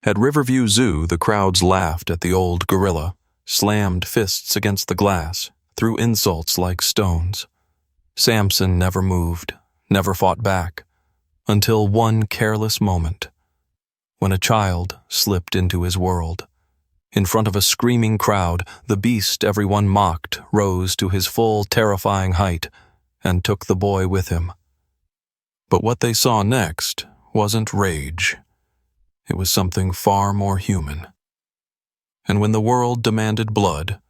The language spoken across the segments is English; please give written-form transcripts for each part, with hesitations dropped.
At Riverview Zoo, the crowds laughed at the old gorilla, slammed fists against the glass, threw insults like stones. Samson never moved, never fought back, until one careless moment, when a child slipped into his world. In front of a screaming crowd, the beast everyone mocked rose to his full, terrifying height and took the boy with him. But what they saw next wasn't rage. It was something far more human. And when the world demanded blood,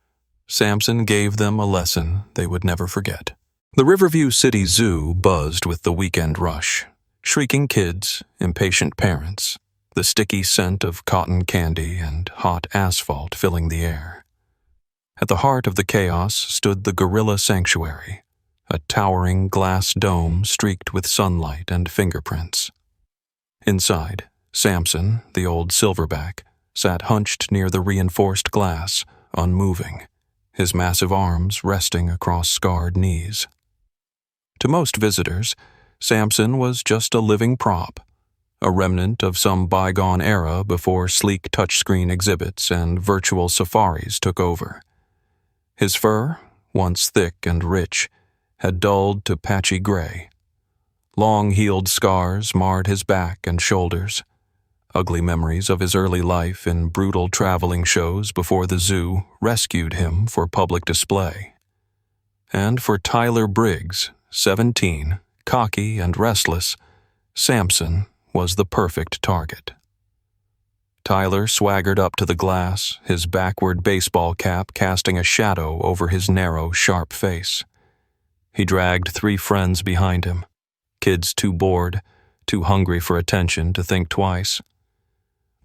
Samson gave them a lesson they would never forget. The Riverview City Zoo buzzed with the weekend rush. Shrieking kids, impatient parents, the sticky scent of cotton candy and hot asphalt filling the air. At the heart of the chaos stood the Gorilla Sanctuary, a towering glass dome streaked with sunlight and fingerprints. Inside, Samson, the old silverback, sat hunched near the reinforced glass, unmoving, his massive arms resting across scarred knees. To most visitors, Samson was just a living prop, a remnant of some bygone era before sleek touchscreen exhibits and virtual safaris took over. His fur, once thick and rich, had dulled to patchy gray. Long-heeled scars marred his back and shoulders, ugly memories of his early life in brutal traveling shows before the zoo rescued him for public display. And for Tyler Briggs, 17, cocky and restless, Samson was the perfect target. Tyler swaggered up to the glass, his backward baseball cap casting a shadow over his narrow, sharp face. He dragged 3 friends behind him, kids too bored, too hungry for attention to think twice.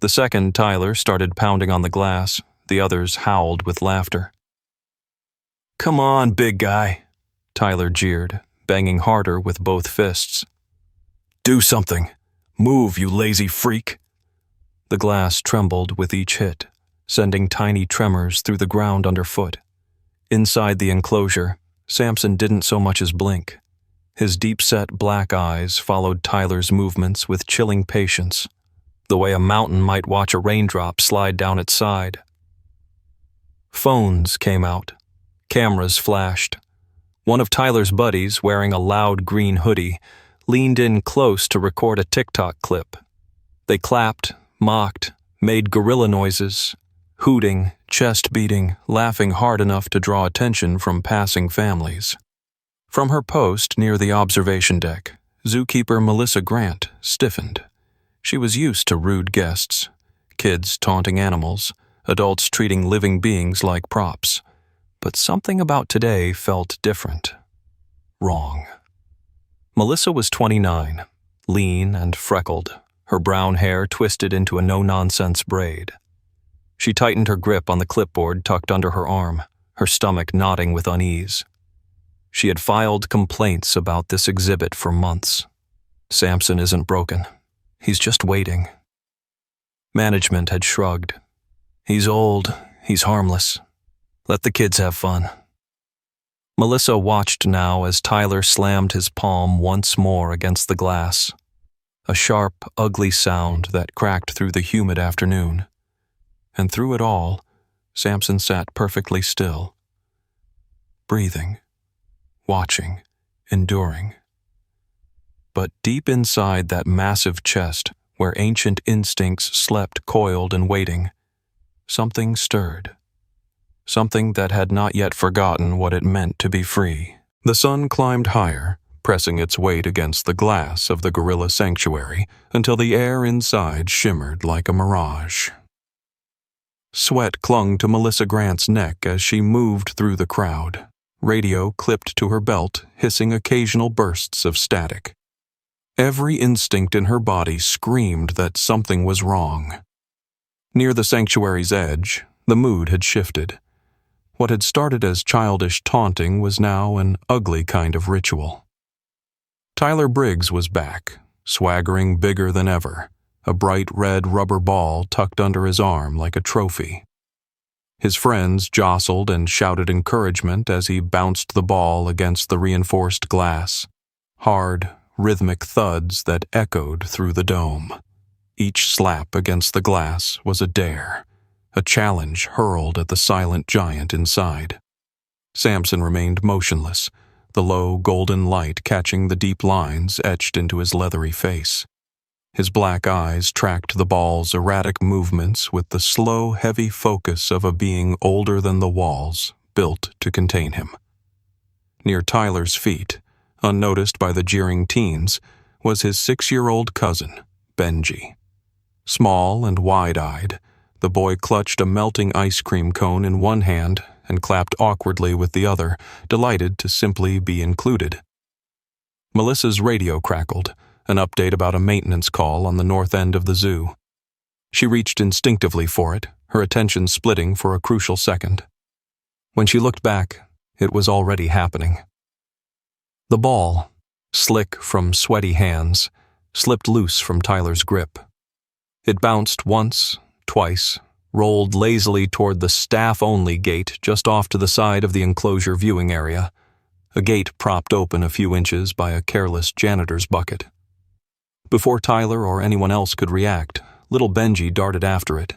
The second Tyler started pounding on the glass, the others howled with laughter. "Come on, big guy," Tyler jeered, banging harder with both fists. "Do something. Move, you lazy freak." The glass trembled with each hit, sending tiny tremors through the ground underfoot. Inside the enclosure, Samson didn't so much as blink. His deep-set black eyes followed Tyler's movements with chilling patience, the way a mountain might watch a raindrop slide down its side. Phones came out. Cameras flashed. One of Tyler's buddies, wearing a loud green hoodie, leaned in close to record a TikTok clip. They clapped, mocked, made gorilla noises, hooting, chest-beating, laughing hard enough to draw attention from passing families. From her post near the observation deck, zookeeper Melissa Grant stiffened. She was used to rude guests, kids taunting animals, adults treating living beings like props. But something about today felt different. Wrong. Melissa was 29, lean and freckled, her brown hair twisted into a no-nonsense braid. She tightened her grip on the clipboard tucked under her arm, her stomach knotting with unease. She had filed complaints about this exhibit for months. Samson isn't broken. He's just waiting. Management had shrugged. He's old. He's harmless. Let the kids have fun. Melissa watched now as Tyler slammed his palm once more against the glass. A sharp, ugly sound that cracked through the humid afternoon. And through it all, Samson sat perfectly still. Breathing, watching, enduring. But deep inside that massive chest, where ancient instincts slept coiled and waiting, something stirred. Something that had not yet forgotten what it meant to be free. The sun climbed higher, pressing its weight against the glass of the gorilla sanctuary until the air inside shimmered like a mirage. Sweat clung to Melissa Grant's neck as she moved through the crowd, radio clipped to her belt, hissing occasional bursts of static. Every instinct in her body screamed that something was wrong. Near the sanctuary's edge, the mood had shifted. What had started as childish taunting was now an ugly kind of ritual. Tyler Briggs was back, swaggering bigger than ever, a bright red rubber ball tucked under his arm like a trophy. His friends jostled and shouted encouragement as he bounced the ball against the reinforced glass, hard, rhythmic thuds that echoed through the dome. Each slap against the glass was a dare, a challenge hurled at the silent giant inside. Samson remained motionless, the low golden light catching the deep lines etched into his leathery face. His black eyes tracked the ball's erratic movements with the slow, heavy focus of a being older than the walls, built to contain him. Near Tyler's feet, unnoticed by the jeering teens, was his 6-year-old cousin, Benji. Small and wide-eyed, the boy clutched a melting ice cream cone in one hand and clapped awkwardly with the other, delighted to simply be included. Melissa's radio crackled, an update about a maintenance call on the north end of the zoo. She reached instinctively for it, her attention splitting for a crucial second. When she looked back, it was already happening. The ball, slick from sweaty hands, slipped loose from Tyler's grip. It bounced once, twice, rolled lazily toward the staff-only gate just off to the side of the enclosure viewing area, a gate propped open a few inches by a careless janitor's bucket. Before Tyler or anyone else could react, little Benji darted after it.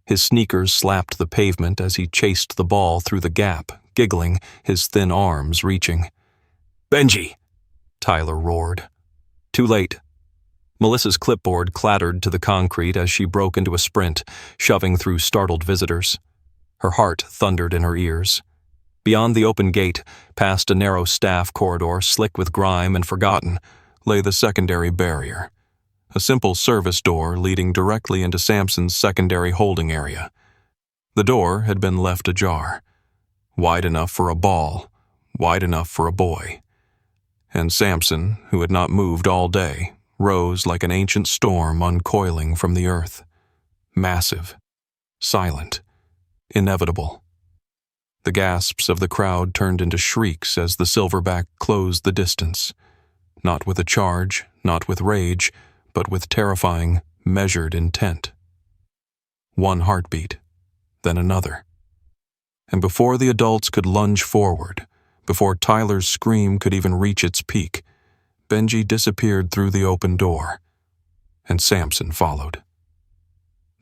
His sneakers slapped the pavement as he chased the ball through the gap, giggling, his thin arms reaching. "Benji!" Tyler roared. Too late. Melissa's clipboard clattered to the concrete as she broke into a sprint, shoving through startled visitors. Her heart thundered in her ears. Beyond the open gate, past a narrow staff corridor slick with grime and forgotten, lay the secondary barrier, a simple service door leading directly into Samson's secondary holding area. The door had been left ajar, wide enough for a ball, wide enough for a boy. And Samson, who had not moved all day, rose like an ancient storm uncoiling from the earth. Massive, silent, inevitable. The gasps of the crowd turned into shrieks as the silverback closed the distance, not with a charge, not with rage, but with terrifying, measured intent. One heartbeat, then another. And before the adults could lunge forward, before Tyler's scream could even reach its peak, Benji disappeared through the open door, and Samson followed.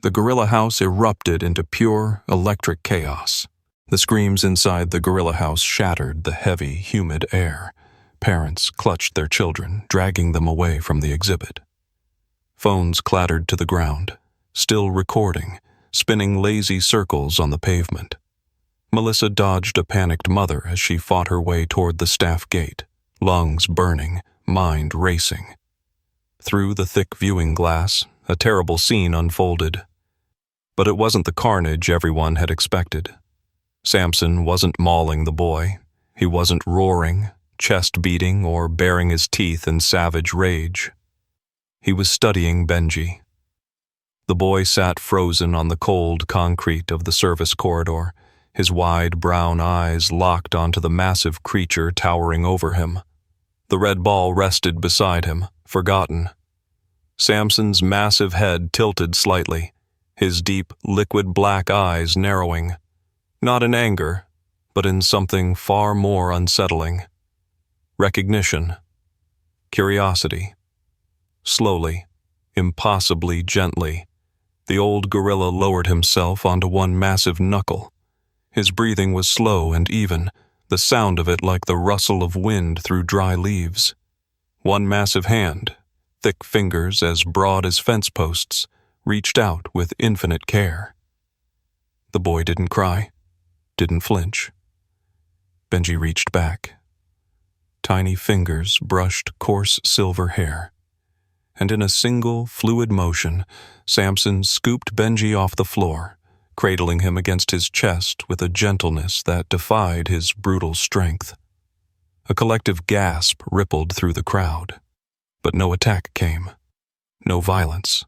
The gorilla house erupted into pure, electric chaos. The screams inside the gorilla house shattered the heavy, humid air. Parents clutched their children, dragging them away from the exhibit. Phones clattered to the ground, still recording, spinning lazy circles on the pavement. Melissa dodged a panicked mother as she fought her way toward the staff gate, lungs burning, mind racing. Through the thick viewing glass, a terrible scene unfolded. But it wasn't the carnage everyone had expected. Samson wasn't mauling the boy. He wasn't roaring, chest beating, or baring his teeth in savage rage. He was studying Benji. The boy sat frozen on the cold concrete of the service corridor, his wide brown eyes locked onto the massive creature towering over him. The red ball rested beside him, forgotten. Samson's massive head tilted slightly, his deep, liquid black eyes narrowing, not in anger, but in something far more unsettling. Recognition. Curiosity. Slowly, impossibly gently, the old gorilla lowered himself onto one massive knuckle. His breathing was slow and even, the sound of it like the rustle of wind through dry leaves. One massive hand, thick fingers as broad as fence posts, reached out with infinite care. The boy didn't cry, didn't flinch. Benji reached back. Tiny fingers brushed coarse silver hair, and in a single, fluid motion, Samson scooped Benji off the floor, cradling him against his chest with a gentleness that defied his brutal strength. A collective gasp rippled through the crowd, but no attack came, no violence.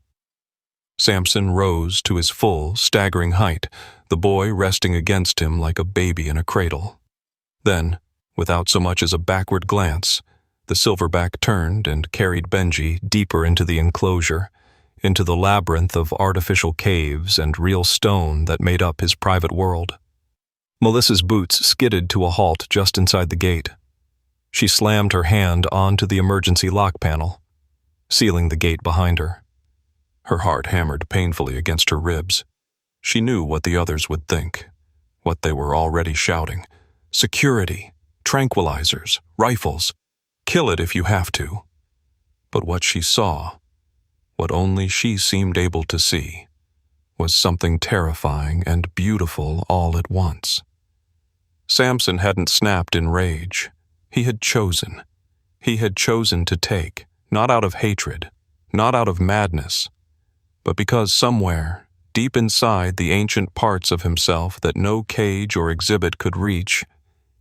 Samson rose to his full, staggering height, the boy resting against him like a baby in a cradle. Then, without so much as a backward glance, the silverback turned and carried Benji deeper into the enclosure, into the labyrinth of artificial caves and real stone that made up his private world. Melissa's boots skidded to a halt just inside the gate. She slammed her hand onto the emergency lock panel, sealing the gate behind her. Her heart hammered painfully against her ribs. She knew what the others would think, what they were already shouting. Security, tranquilizers, rifles. Kill it if you have to. But what she saw, what only she seemed able to see, was something terrifying and beautiful all at once. Samson hadn't snapped in rage. He had chosen. He had chosen to take, not out of hatred, not out of madness, but because somewhere, deep inside the ancient parts of himself that no cage or exhibit could reach,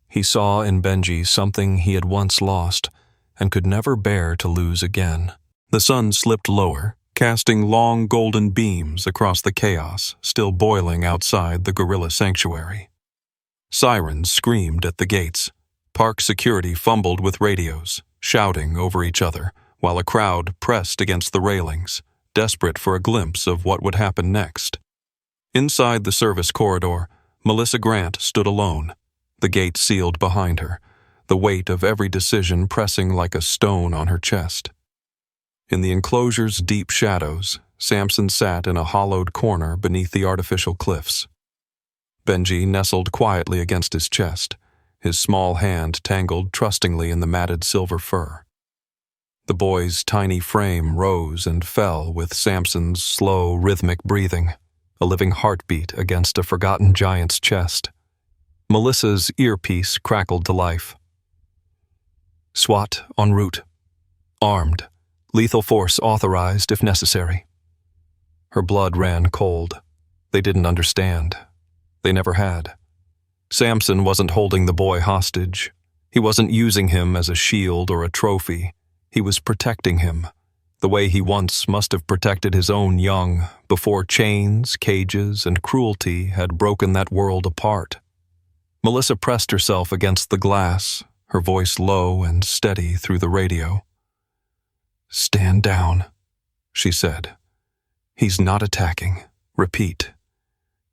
he saw in Benji something he had once lost and could never bear to lose again. The sun slipped lower, casting long golden beams across the chaos still boiling outside the gorilla sanctuary. Sirens screamed at the gates. Park security fumbled with radios, shouting over each other, while a crowd pressed against the railings, desperate for a glimpse of what would happen next. Inside the service corridor, Melissa Grant stood alone, the gate sealed behind her, the weight of every decision pressing like a stone on her chest. In the enclosure's deep shadows, Samson sat in a hollowed corner beneath the artificial cliffs. Benji nestled quietly against his chest, his small hand tangled trustingly in the matted silver fur. The boy's tiny frame rose and fell with Samson's slow, rhythmic breathing, a living heartbeat against a forgotten giant's chest. Melissa's earpiece crackled to life. SWAT en route. Armed. Lethal force authorized if necessary. Her blood ran cold. They didn't understand. They never had. Samson wasn't holding the boy hostage. He wasn't using him as a shield or a trophy. He was protecting him, the way he once must have protected his own young, before chains, cages, and cruelty had broken that world apart. Melissa pressed herself against the glass, her voice low and steady through the radio. "Stand down," she said. "He's not attacking. Repeat.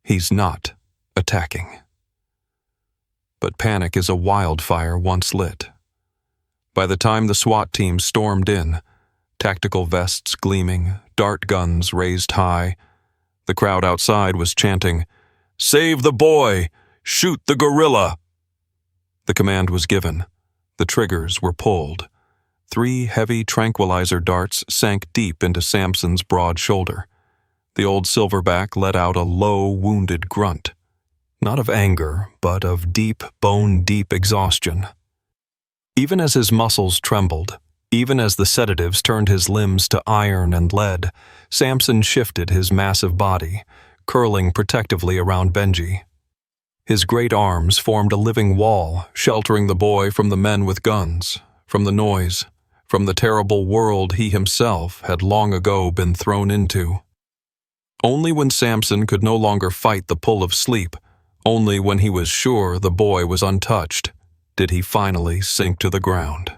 He's not attacking." But panic is a wildfire once lit. By the time the SWAT team stormed in, tactical vests gleaming, dart guns raised high, the crowd outside was chanting, "Save the boy! Shoot the gorilla!" The command was given. The triggers were pulled. 3 heavy tranquilizer darts sank deep into Samson's broad shoulder. The old silverback let out a low, wounded grunt. Not of anger, but of deep, bone-deep exhaustion. Even as his muscles trembled, even as the sedatives turned his limbs to iron and lead, Samson shifted his massive body, curling protectively around Benji. His great arms formed a living wall, sheltering the boy from the men with guns, from the noise, from the terrible world he himself had long ago been thrown into. Only when Samson could no longer fight the pull of sleep, only when he was sure the boy was untouched, did he finally sink to the ground.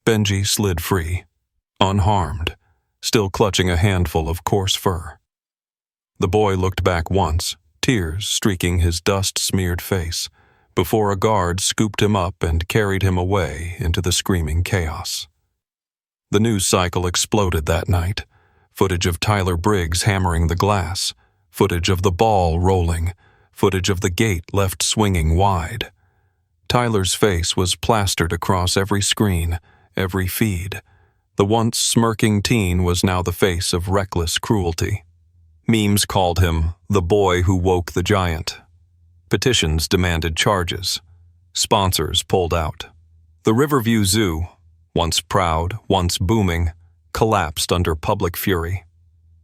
Benji slid free, unharmed, still clutching a handful of coarse fur. The boy looked back once, tears streaking his dust-smeared face, before a guard scooped him up and carried him away into the screaming chaos. The news cycle exploded that night. Footage of Tyler Briggs hammering the glass, footage of the ball rolling, footage of the gate left swinging wide. Tyler's face was plastered across every screen, every feed. The once smirking teen was now the face of reckless cruelty. Memes called him the boy who woke the giant. Petitions demanded charges. Sponsors pulled out. The Riverview Zoo, once proud, once booming, collapsed under public fury.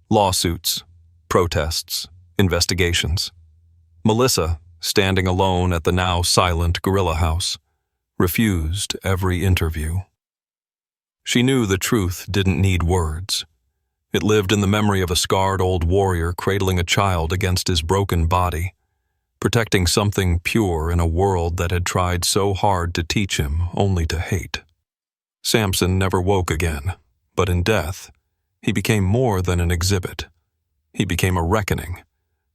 Lawsuits, protests, investigations. Melissa, standing alone at the now silent gorilla house, refused every interview. She knew the truth didn't need words. It lived in the memory of a scarred old warrior cradling a child against his broken body, protecting something pure in a world that had tried so hard to teach him only to hate. Samson never woke again, but in death, he became more than an exhibit. He became a reckoning,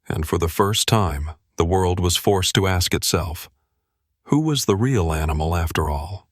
and for the first time, the world was forced to ask itself, who was the real animal after all?